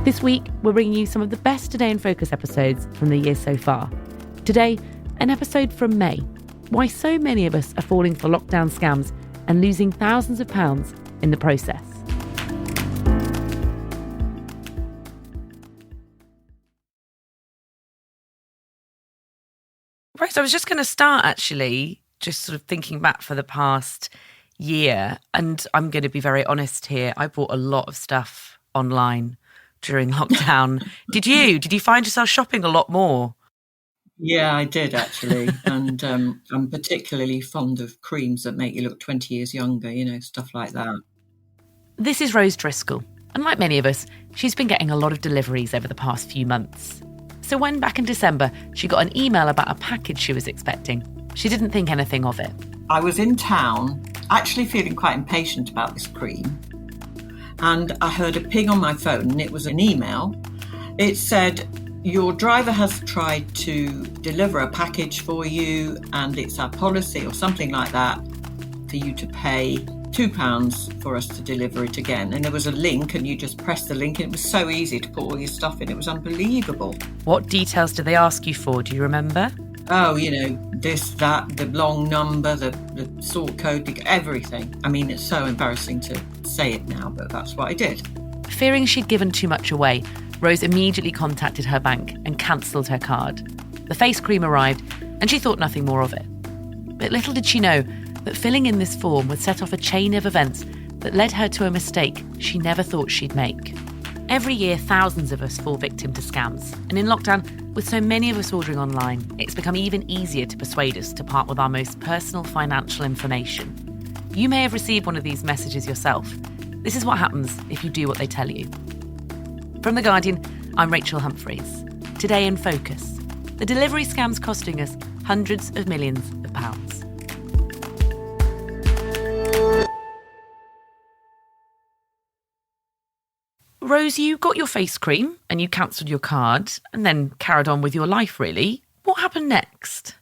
This week, we're bringing you some of the best Today in Focus episodes from the year so far. Today, an episode from May. Why so many of us are falling for lockdown scams and losing thousands of pounds in the process. Right, so I was just going to start actually, just sort of thinking back for the past year, and I'm going to be very honest here. I bought a lot of stuff online during lockdown. Did you? Did you find yourself shopping a lot more? Yeah, I did actually. And I'm particularly fond of creams that make you look 20 years younger, stuff like that. This is Rose Driscoll, and like many of us, she's been getting a lot of deliveries over the past few months. So when back in December, she got an email about a package she was expecting, she didn't think anything of it. I was in town, actually feeling quite impatient about this cream. And I heard a ping on my phone, and it was an email. It said, your driver has tried to deliver a package for you, and it's our policy or something like that for you to pay £2 for us to deliver it again. And there was a link, and you just press the link, and it was so easy to put all your stuff in. It was unbelievable. What details did they ask you for? Do you remember? Oh, this, that, the long number, the sort code, everything. I mean, it's so embarrassing to say it now, but that's what I did. Fearing she'd given too much away, Rose immediately contacted her bank and cancelled her card. The face cream arrived, and she thought nothing more of it. But little did she know that filling in this form would set off a chain of events that led her to a mistake she never thought she'd make. Every year, thousands of us fall victim to scams. And in lockdown, with so many of us ordering online, it's become even easier to persuade us to part with our most personal financial information. You may have received one of these messages yourself. This is what happens if you do what they tell you. From The Guardian, I'm Rachel Humphreys. Today in Focus, the delivery scams costing us hundreds of millions of pounds. Rose, you got your face cream and you cancelled your card and then carried on with your life, really. What happened next?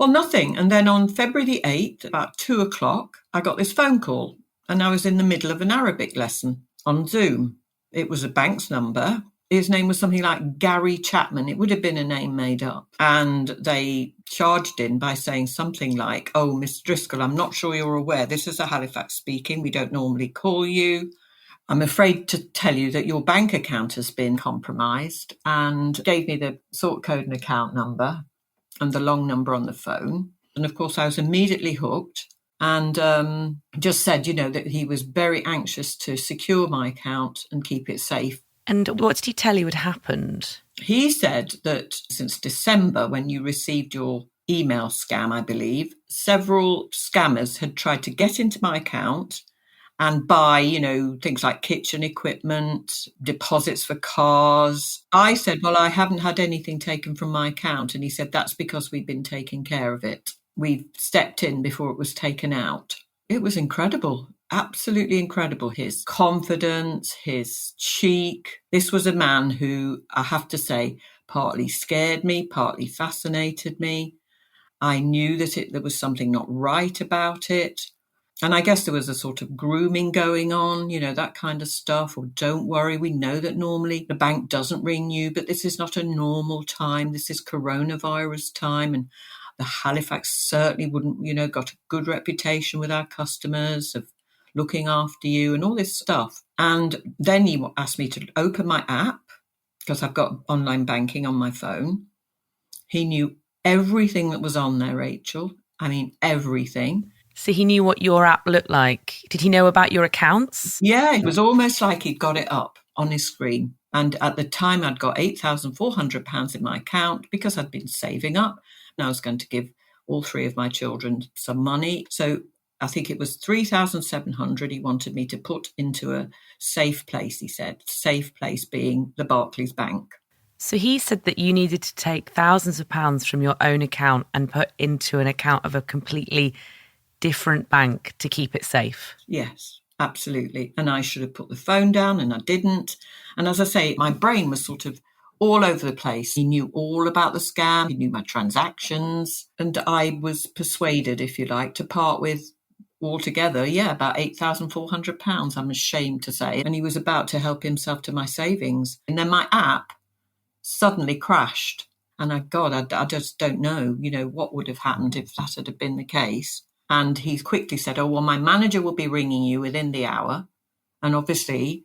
Well, nothing. And then on February the 8th, about 2:00, I got this phone call, and I was in the middle of an Arabic lesson on Zoom. It was a bank's number. His name was something like Gary Chapman. It would have been a name made up. And they charged in by saying something like, oh, Miss Driscoll, I'm not sure you're aware. This is a Halifax speaking. We don't normally call you. I'm afraid to tell you that your bank account has been compromised, and gave me the sort code and account number and the long number on the phone. And of course, I was immediately hooked, and just said, that he was very anxious to secure my account and keep it safe. And what did he tell you had happened? He said that since December, when you received your email scam, I believe, several scammers had tried to get into my account and buy, things like kitchen equipment, deposits for cars. I said, well, I haven't had anything taken from my account. And he said, that's because we've been taking care of it. We've stepped in before it was taken out. It was incredible, absolutely incredible. His confidence, his cheek. This was a man who, I have to say, partly scared me, partly fascinated me. I knew that there was something not right about it. And I guess there was a sort of grooming going on, that kind of stuff. Or don't worry, we know that normally the bank doesn't ring you, but this is not a normal time. This is coronavirus time. And the Halifax certainly wouldn't, got a good reputation with our customers of looking after you and all this stuff. And then he asked me to open my app because I've got online banking on my phone. He knew everything that was on there, Rachel. I mean, everything. So he knew what your app looked like. Did he know about your accounts? Yeah, it was almost like he'd got it up on his screen. And at the time, I'd got £8,400 in my account because I'd been saving up. And I was going to give all three of my children some money. So I think it was £3,700 he wanted me to put into a safe place, he said. Safe place being the Barclays Bank. So he said that you needed to take thousands of pounds from your own account and put into an account of a completely different bank to keep it safe. Yes, absolutely. And I should have put the phone down, and I didn't. And as I say, my brain was sort of all over the place. He knew all about the scam. He knew my transactions. And I was persuaded, if you like, to part with altogether, about £8,400, I'm ashamed to say. And he was about to help himself to my savings. And then my app suddenly crashed. And I just don't know, what would have happened if that had been the case. And he quickly said, oh, well, my manager will be ringing you within the hour. And obviously,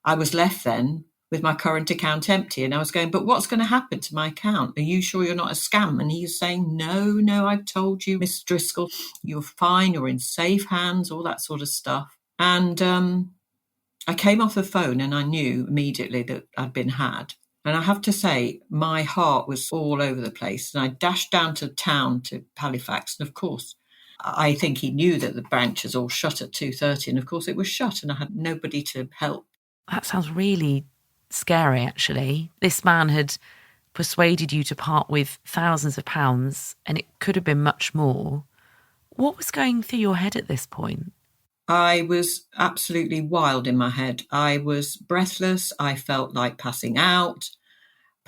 I was left then with my current account empty. And I was going, but what's going to happen to my account? Are you sure you're not a scam? And he's saying, no, I've told you, Miss Driscoll, you're fine, you're in safe hands, all that sort of stuff. And I came off the phone and I knew immediately that I'd been had. And I have to say, my heart was all over the place. And I dashed down to town to Halifax. And of course, I think he knew that the branches all shut at 2:30. And of course, it was shut and I had nobody to help. That sounds really scary, actually. This man had persuaded you to part with thousands of pounds, and it could have been much more. What was going through your head at this point? I was absolutely wild in my head. I was breathless. I felt like passing out.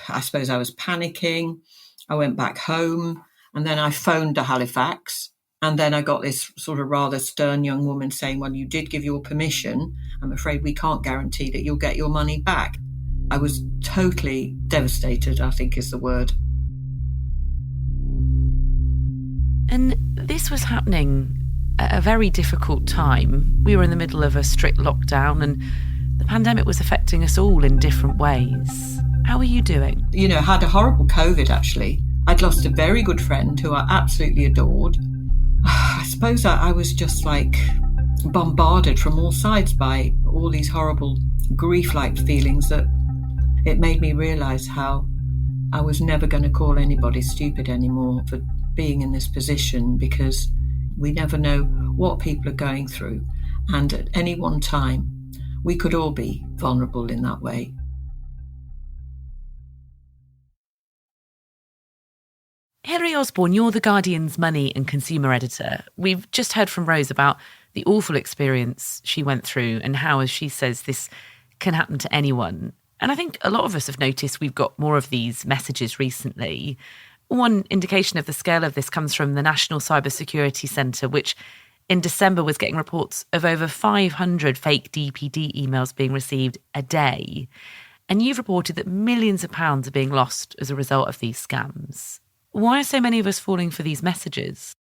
I suppose I was panicking. I went back home and then I phoned to Halifax. And then I got this sort of rather stern young woman saying, well, you did give your permission. I'm afraid we can't guarantee that you'll get your money back. I was totally devastated, I think is the word. And this was happening at a very difficult time. We were in the middle of a strict lockdown and the pandemic was affecting us all in different ways. How are you doing? I had a horrible COVID, actually. I'd lost a very good friend who I absolutely adored. I suppose I was just like bombarded from all sides by all these horrible grief-like feelings that it made me realise how I was never going to call anybody stupid anymore for being in this position, because we never know what people are going through. And at any one time, we could all be vulnerable in that way. Hilary Osborne, you're The Guardian's money and consumer editor. We've just heard from Rose about the awful experience she went through and how, as she says, this can happen to anyone. And I think a lot of us have noticed we've got more of these messages recently. One indication of the scale of this comes from the National Cybersecurity Centre, which in December was getting reports of over 500 fake DPD emails being received a day. And you've reported that millions of pounds are being lost as a result of these scams. Why are so many of us falling for these messages?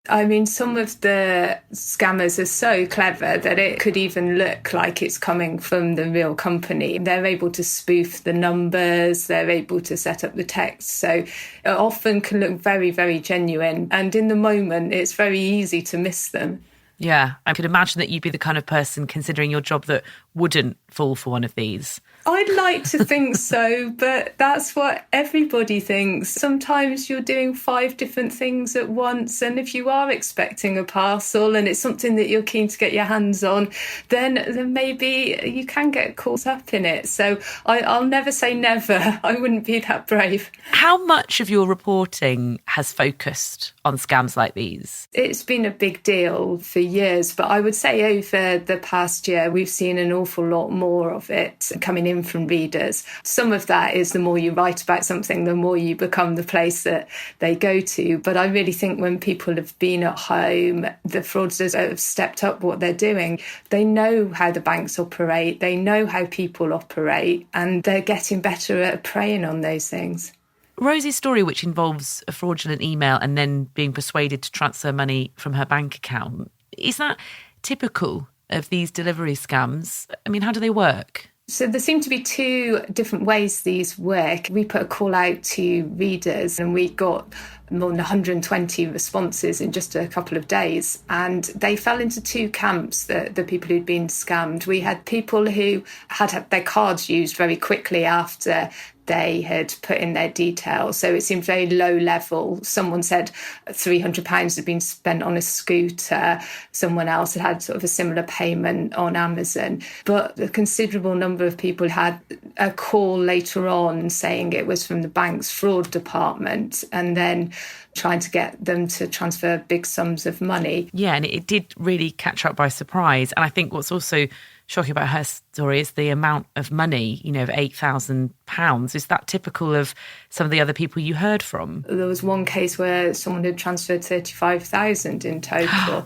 I mean, some of the scammers are so clever that it could even look like it's coming from the real company. They're able to spoof the numbers, they're able to set up the text. So it often can look very, very genuine. And in the moment, it's very easy to miss them. Yeah, I could imagine that you'd be the kind of person, considering your job, that wouldn't fall for one of these. I'd like to think so, but that's what everybody thinks. Sometimes you're doing 5 different things at once, and if you are expecting a parcel and it's something that you're keen to get your hands on, then maybe you can get caught up in it. So I'll never say never. I wouldn't be that brave. How much of your reporting has focused on scams like these? It's been a big deal for years, but I would say over the past year, we've seen an awful lot more of it coming in from readers. Some of that is the more you write about something, the more you become the place that they go to. But I really think when people have been at home, the fraudsters have stepped up what they're doing. They know how the banks operate, they know how people operate, and they're getting better at preying on those things. Rosie's story, which involves a fraudulent email and then being persuaded to transfer money from her bank account, is that typical of these delivery scams? I mean, how do they work? So there seem to be 2 different ways these work. We put a call out to readers and we got more than 120 responses in just a couple of days. And they fell into 2 camps, the people who'd been scammed. We had people who had their cards used very quickly after they had put in their details. So it seemed very low level. Someone said £300 had been spent on a scooter. Someone else had sort of a similar payment on Amazon. But a considerable number of people had a call later on saying it was from the bank's fraud department and then trying to get them to transfer big sums of money. Yeah, and it did really catch up by surprise. And I think what's also shocking about her story is the amount of money, of £8,000. Is that typical of some of the other people you heard from? There was one case where someone had transferred 35,000 in total.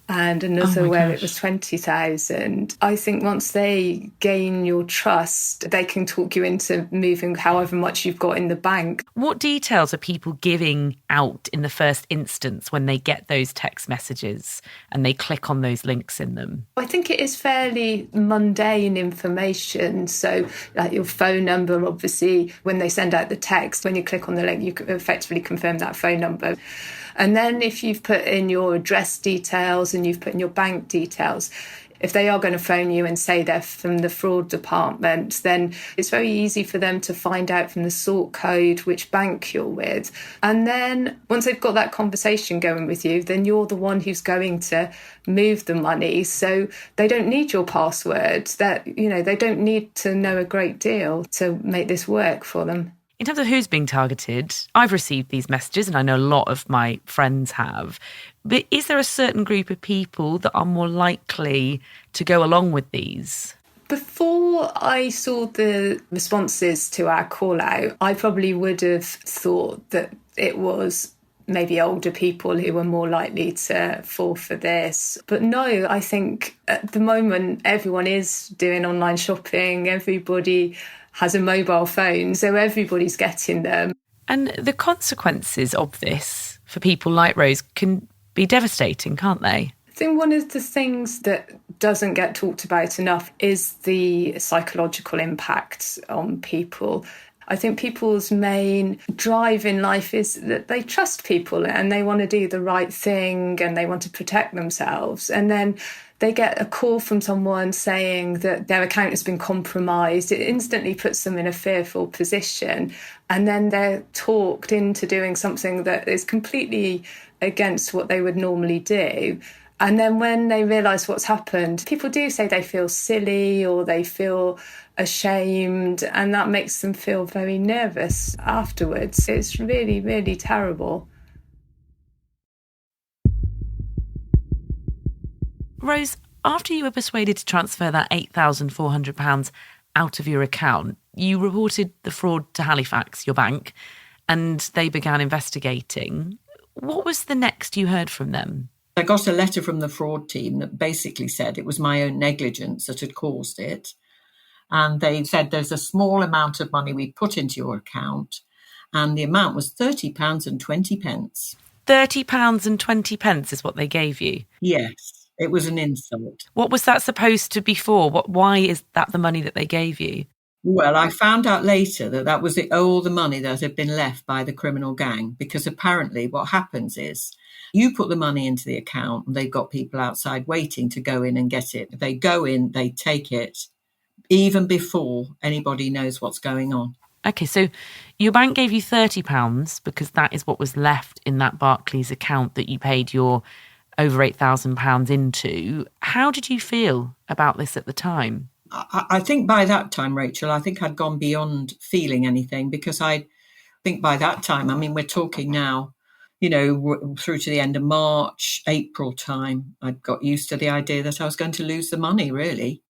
and another where it was 20,000. I think once they gain your trust, they can talk you into moving however much you've got in the bank. What details are people giving out in the first instance when they get those text messages and they click on those links in them? I think it is fairly mundane information. So like your phone number, obviously, when they send out the text, when you click on the link, you can effectively confirm that phone number. And then if you've put in your address details and you've put in your bank details, if they are going to phone you and say they're from the fraud department, then it's very easy for them to find out from the sort code which bank you're with. And then once they've got that conversation going with you, then you're the one who's going to move the money. So they don't need your password. They don't need to know a great deal to make this work for them. In terms of who's being targeted, I've received these messages and I know a lot of my friends have. But is there a certain group of people that are more likely to go along with these? Before I saw the responses to our call out, I probably would have thought that it was maybe older people who were more likely to fall for this. But no, I think at the moment everyone is doing online shopping, everybody has a mobile phone, so everybody's getting them. And the consequences of this for people like Rose can be devastating, can't they? I think one of the things that doesn't get talked about enough is the psychological impact on people. I think people's main drive in life is that they trust people and they want to do the right thing and they want to protect themselves. And then they get a call from someone saying that their account has been compromised. It instantly puts them in a fearful position. And then they're talked into doing something that is completely against what they would normally do. And then when they realise what's happened, people do say they feel silly or they feel ashamed, and that makes them feel very nervous afterwards. It's really, really terrible. Rose, after you were persuaded to transfer that £8,400 out of your account, you reported the fraud to Halifax, your bank, and they began investigating. What was the next you heard from them? I got a letter from the fraud team that basically said it was my own negligence that had caused it. And they said there's a small amount of money we put into your account, and the amount was £30.20. £30.20 is what they gave you? Yes, it was an insult. What was that supposed to be for? Why is that the money that they gave you? Well, I found out later that was all the money that had been left by the criminal gang, because apparently what happens is you put the money into the account and they've got people outside waiting to go in and get it. They go in, they take it, even before anybody knows what's going on. Okay, so your bank gave you £30 because that is what was left in that Barclays account that you paid your over £8,000 into. How did you feel about this at the time? I think by that time, Rachel, I think I'd gone beyond feeling anything, because I think by that time, I mean, we're talking now, through to the end of March, April time, I'd got used to the idea that I was going to lose the money, really.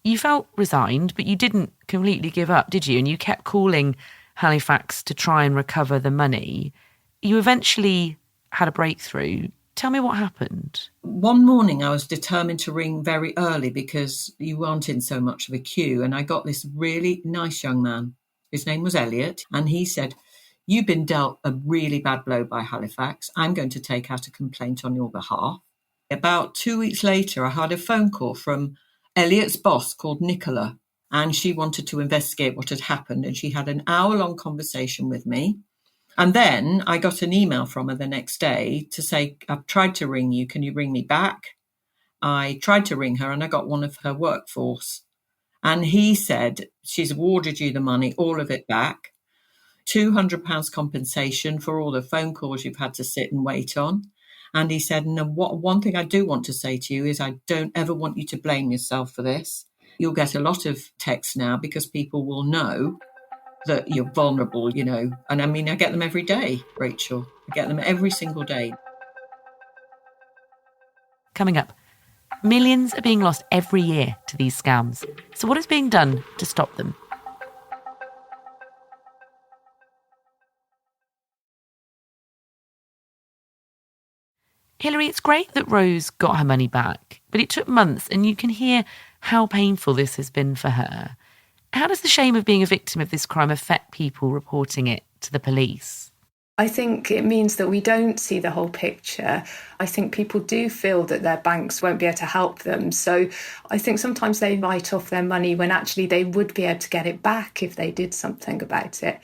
You felt resigned, but you didn't completely give up, did you? And you kept calling Halifax to try and recover the money. You eventually had a breakthrough. Tell me what happened. One morning I was determined to ring very early because you weren't in so much of a queue. And I got this really nice young man. His name was Elliot. And he said, "You've been dealt a really bad blow by Halifax. I'm going to take out a complaint on your behalf." About 2 weeks later, I had a phone call from Elliot's boss called Nicola. And she wanted to investigate what had happened. And she had an hour-long conversation with me. And then I got an email from her the next day to say, "I've tried to ring you. Can you ring me back?" I tried to ring her and I got one of her workforce. And he said, "She's awarded you the money, all of it back. £200 compensation for all the phone calls you've had to sit and wait on." And he said, "And one thing I do want to say to you is I don't ever want you to blame yourself for this. You'll get a lot of texts now because people will know that you're vulnerable, And I mean, I get them every day, Rachel. I get them every single day. Coming up, millions are being lost every year to these scams. So what is being done to stop them? Hilary, it's great that Rose got her money back, but it took months and you can hear how painful this has been for her. How does the shame of being a victim of this crime affect people reporting it to the police? I think it means that we don't see the whole picture. I think people do feel that their banks won't be able to help them. So I think sometimes they write off their money when actually they would be able to get it back if they did something about it.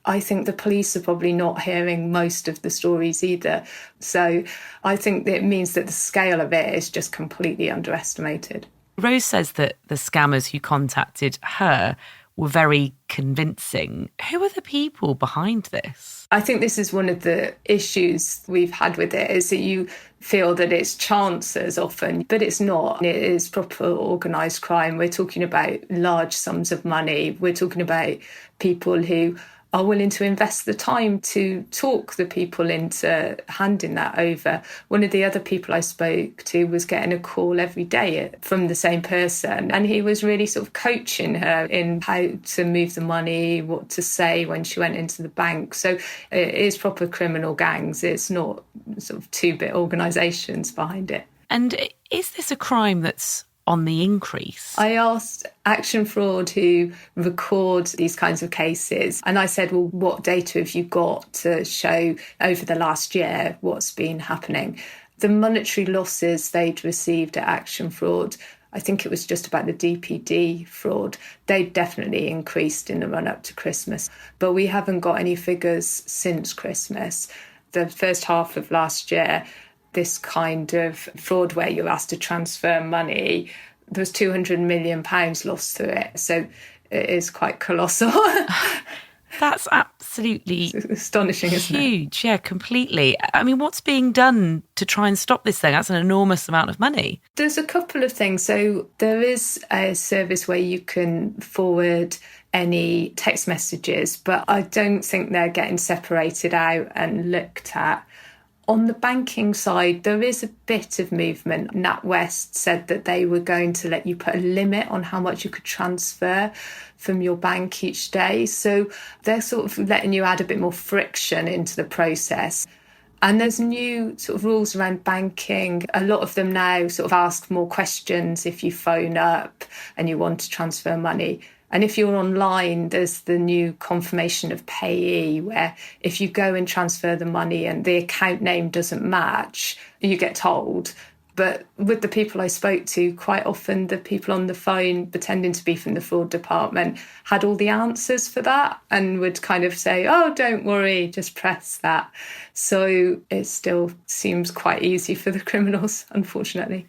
I think the police are probably not hearing most of the stories either. So I think it means that the scale of it is just completely underestimated. Rose says that the scammers who contacted her were very convincing. Who are the people behind this? I think this is one of the issues we've had with it, is that you feel that it's chances often, but it's not. It is proper organised crime. We're talking about large sums of money. We're talking about people who are willing to invest the time to talk the people into handing that over. One of the other people I spoke to was getting a call every day from the same person, and he was really sort of coaching her in how to move the money, what to say when she went into the bank. So it is proper criminal gangs. It's not sort of two-bit organisations behind it. And is this a crime that's on the increase? I asked Action Fraud, who record these kinds of cases, and I said, well, what data have you got to show over the last year what's been happening? The monetary losses they'd received at Action Fraud, I think it was just about the DPD fraud, they'd definitely increased in the run-up to Christmas. But we haven't got any figures since Christmas. The first half of last year, this kind of fraud where you're asked to transfer money, there was £200 million lost through it. So it is quite colossal. That's absolutely astonishing, isn't it? Huge, yeah, completely. I mean, what's being done to try and stop this thing? That's an enormous amount of money. There's a couple of things. So there is a service where you can forward any text messages, but I don't think they're getting separated out and looked at. On the banking side, there is a bit of movement. NatWest said that they were going to let you put a limit on how much you could transfer from your bank each day. So they're sort of letting you add a bit more friction into the process. And there's new sort of rules around banking. A lot of them now sort of ask more questions if you phone up and you want to transfer money. And if you're online, there's the new confirmation of payee, where if you go and transfer the money and the account name doesn't match, you get told. But with the people I spoke to, quite often the people on the phone pretending to be from the fraud department had all the answers for that and would kind of say, oh, don't worry, just press that. So it still seems quite easy for the criminals, unfortunately.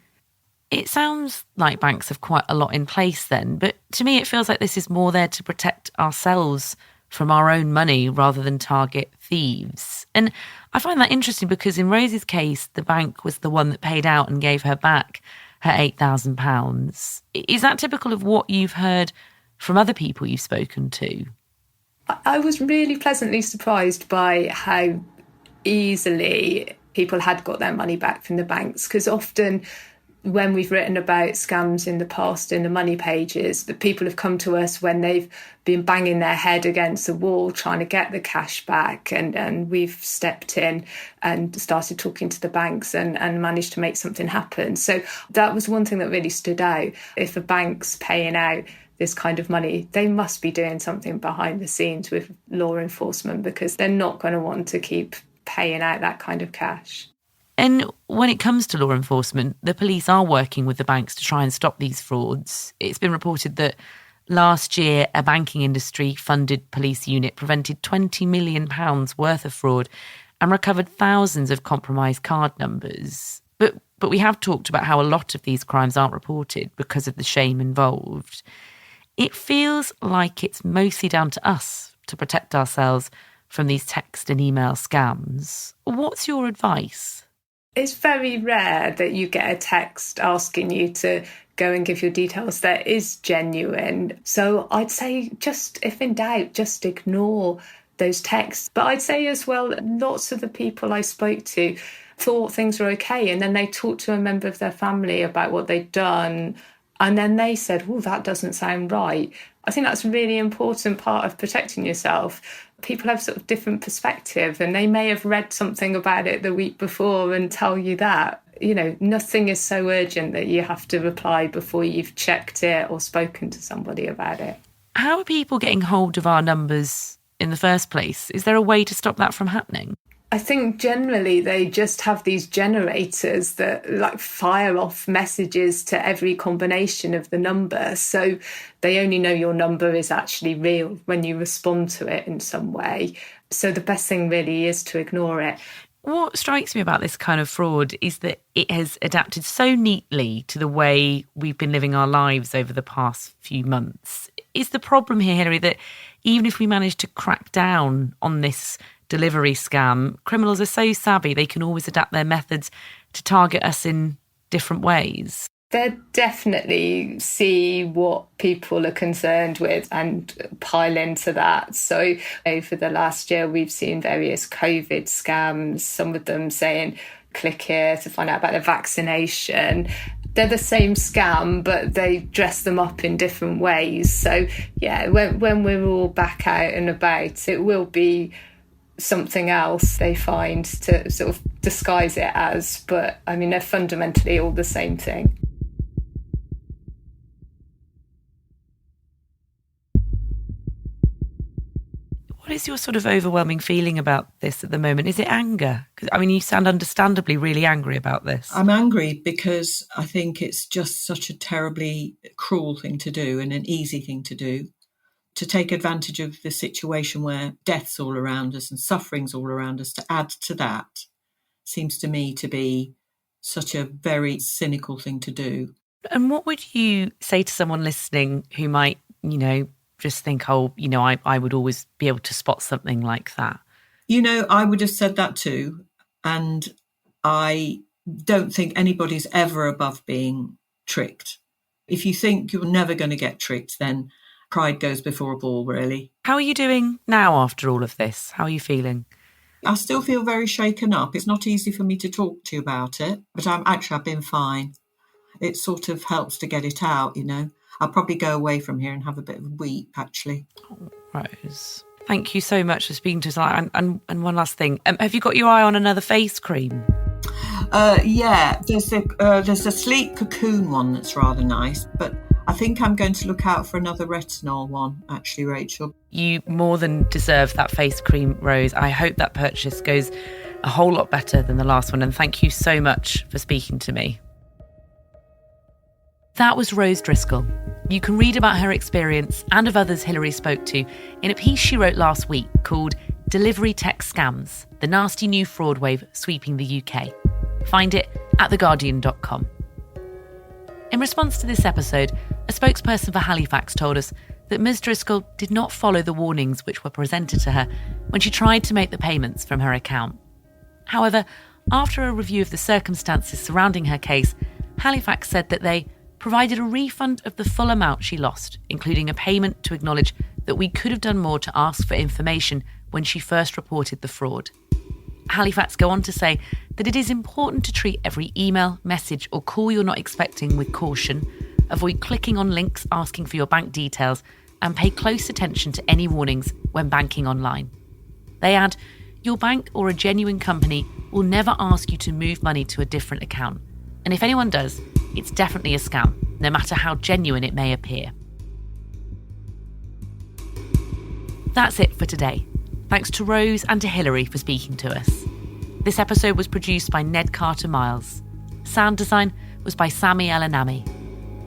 It sounds like banks have quite a lot in place then, but to me it feels like this is more there to protect ourselves from our own money rather than target thieves. And I find that interesting because in Rose's case, the bank was the one that paid out and gave her back her £8,000. Is that typical of what you've heard from other people you've spoken to? I was really pleasantly surprised by how easily people had got their money back from the banks, because often when we've written about scams in the past in the money pages, the people have come to us when they've been banging their head against the wall trying to get the cash back, and we've stepped in and started talking to the banks and managed to make something happen. So that was one thing that really stood out. If a bank's paying out this kind of money, they must be doing something behind the scenes with law enforcement, because they're not going to want to keep paying out that kind of cash. And when it comes to law enforcement, the police are working with the banks to try and stop these frauds. It's been reported that last year, a banking industry-funded police unit prevented £20 million worth of fraud and recovered thousands of compromised card numbers. But we have talked about how a lot of these crimes aren't reported because of the shame involved. It feels like it's mostly down to us to protect ourselves from these text and email scams. What's your advice? It's very rare that you get a text asking you to go and give your details that is genuine. So I'd say, just if in doubt, just ignore those texts. But I'd say as well, lots of the people I spoke to thought things were okay, and then they talked to a member of their family about what they'd done, and then they said, oh, that doesn't sound right. I think that's a really important part of protecting yourself. People have sort of different perspective, and they may have read something about it the week before and tell you that. Nothing is so urgent that you have to reply before you've checked it or spoken to somebody about it. How are people getting hold of our numbers in the first place? Is there a way to stop that from happening? I think generally they just have these generators that fire off messages to every combination of the number. So they only know your number is actually real when you respond to it in some way. So the best thing really is to ignore it. What strikes me about this kind of fraud is that it has adapted so neatly to the way we've been living our lives over the past few months. Is the problem here, Hilary, that even if we manage to crack down on this delivery scam, criminals are so savvy they can always adapt their methods to target us in different ways? They definitely see what people are concerned with and pile into that. So over the last year, we've seen various COVID scams, some of them saying, click here to find out about the vaccination. They're the same scam, but they dress them up in different ways. So, yeah, when we're all back out and about, it will be something else they find to sort of disguise it as. But, I mean, they're fundamentally all the same thing. What is your sort of overwhelming feeling about this at the moment? Is it anger? Because, I mean, you sound understandably really angry about this. I'm angry because I think it's just such a terribly cruel thing to do and an easy thing to do, to take advantage of the situation where death's all around us and suffering's all around us. To add to that seems to me to be such a very cynical thing to do. And what would you say to someone listening who might, just think, I would always be able to spot something like that? I would have said that too. And I don't think anybody's ever above being tricked. If you think you're never going to get tricked, then pride goes before a ball, really. How are you doing now after all of this? How are you feeling? I still feel very shaken up. It's not easy for me to talk to you about it, but I've been fine. It sort of helps to get it out, I'll probably go away from here and have a bit of a weep, actually. Oh, Rose, thank you so much for speaking to us. And one last thing, have you got your eye on another face cream? Yeah, there's a sleek cocoon one that's rather nice, but I think I'm going to look out for another retinol one, actually, Rachel. You more than deserve that face cream, Rose. I hope that purchase goes a whole lot better than the last one, and thank you so much for speaking to me. That was Rose Driscoll. You can read about her experience and of others Hilary spoke to in a piece she wrote last week called Delivery Tech Scams, the nasty new fraud wave sweeping the UK. Find it at theguardian.com. In response to this episode, a spokesperson for Halifax told us that Ms Driscoll did not follow the warnings which were presented to her when she tried to make the payments from her account. However, after a review of the circumstances surrounding her case, Halifax said that they provided a refund of the full amount she lost, including a payment to acknowledge that we could have done more to ask for information when she first reported the fraud. Halifax go on to say that it is important to treat every email, message or call you're not expecting with caution, avoid clicking on links asking for your bank details, and pay close attention to any warnings when banking online. They add, your bank or a genuine company will never ask you to move money to a different account. And if anyone does, it's definitely a scam, no matter how genuine it may appear. That's it for today. Thanks to Rose and to Hilary for speaking to us. This episode was produced by Ned Carter-Miles. Sound design was by Sami Elanami.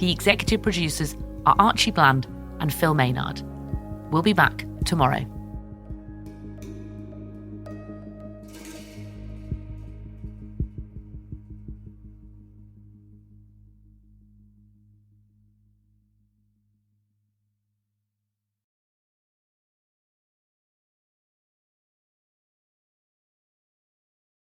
The executive producers are Archie Bland and Phil Maynard. We'll be back tomorrow.